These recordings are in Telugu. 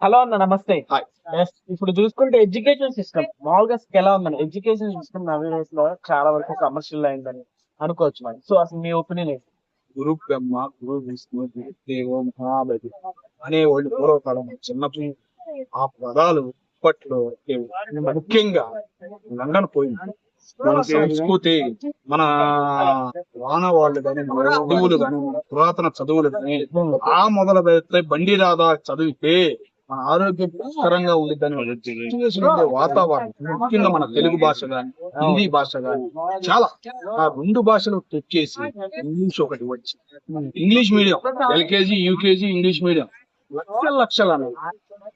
హలో అన్న, నమస్తే. హాయ్. ఇప్పుడు చూసుకుంటే ఎడ్యుకేషన్ సిస్టమ్ మామూలుగా ఎలా ఉందని, ఎడ్యుకేషన్ సిస్టమ్ నవీనెస్ లో చాలా వరకు కమర్షియల్ అయిందని అనుకోవచ్చు మరి. సో అసలు మీ ఒపీనియన్ ఏంటి? గురు బ్రహ్మ గురు విష్ణు గురుదేవో మహాబలి అనేవాళ్ళు పూర్వకాలం చిన్నప్పుడు ఆ పదాలు ఇప్పట్లో లేవు. ముఖ్యంగా లండన్ పోయింది మన సంస్కృతి, మన వానవాళ్ళు కానీ, మన చదువులు కానీ, మన పురాతన చదువులు కానీ ఆ మొదలు పెడితే బండి రాదా చదివితే మన ఆరోగ్యం పుష్కరంగా ఉండిద్దని సిచ్యువేషన్ ఉండే వాతావరణం, ముఖ్యంగా మన తెలుగు భాష గాని, హిందీ భాష గాని చాలా ఆ రెండు భాషలు తెచ్చేసి ఇంగ్లీష్ ఒకటి వచ్చి English medium LKG UKG English medium లక్షల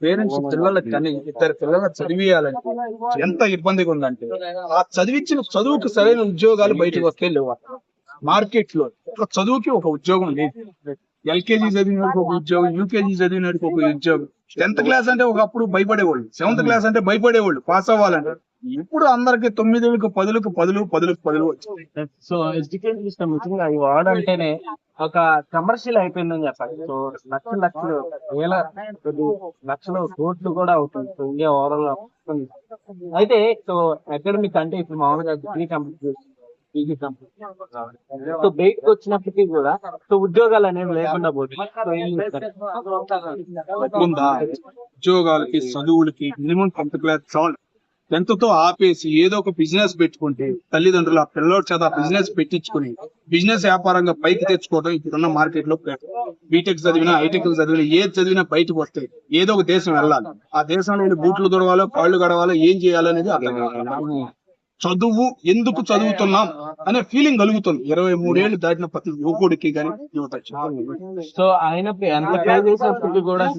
పేరెంట్స్ పిల్లలకి కానీ ఇద్దరు పిల్లలు చదివియాలని ఎంత ఇబ్బందిగా ఉందంటే ఆ చదివించిన చదువుకు సరైన ఉద్యోగాలు బయటకు వస్తే లేవు. మార్కెట్ లో ఒక చదువుకి ఒక ఉద్యోగం లేదు. ఎల్కేజీ చదివినడికి ఒక ఉద్యోగం, యూకేజీ చదివినడికి ఒక ఉద్యోగం. 10th క్లాస్ అంటే ఒకప్పుడు భయపడేవాళ్ళు, 7th క్లాస్ అంటే భయపడేవాళ్ళు పాస్ అవ్వాలంటే. ఇప్పుడు అందరికి 9లకు 10లకు 10లు వచ్చాయి. సో ఎడ్యుకేషన్ సిస్టమ్ ముఖ్యంగా ఈ వార్డ్ అంటేనే ఒక కమర్షియల్ అయిపోయిందని చెప్పాలి. సో లక్షలు వేల లక్షలు కోట్లు కూడా అవుతుంది. సో ఇండియా ఓవరాల్ అయితే సో అకాడమిక్ అంటే ఇప్పుడు మామూలుగా degree complete PG complete so బయటకు వచ్చినప్పటికీ కూడా సో ఉద్యోగాలు అనేవి లేకుండా పోతుంది. సో ఏం చెప్తారు? ఉందా ఉద్యోగాలకి చదువులకి మినిమం 10th క్లాస్ చాలు. 10th తో ఆపేసి ఏదో ఒక బిజినెస్ పెట్టుకుంటే తల్లిదండ్రులు ఆ పిల్లోడి చేత బిజినెస్ పెట్టించుకుని బిజినెస్ వ్యాపారంగా పైకి తెచ్చుకోవడం ఇప్పుడున్న మార్కెట్ లో. బీటెక్ చదివినా హైటెక్ చదివినా ఏది చదివినా బయటకు వస్తాయి. ఏదో ఒక దేశం వెళ్ళాలి. ఆ దేశంలో బూట్లు దొరవాలో కాళ్ళు గడవాలో ఏం చేయాలనేది అర్థం కావాలి. చదువు ఎందుకు చదువుతున్నాం అనే ఫీలింగ్ కలుగుతుంది 23 ఏళ్ళు దాటిన ప్రతి యువకుడికి కానీ యువత. సో ఆయన ఎంత ట్రై చేసినప్పటికీ కూడా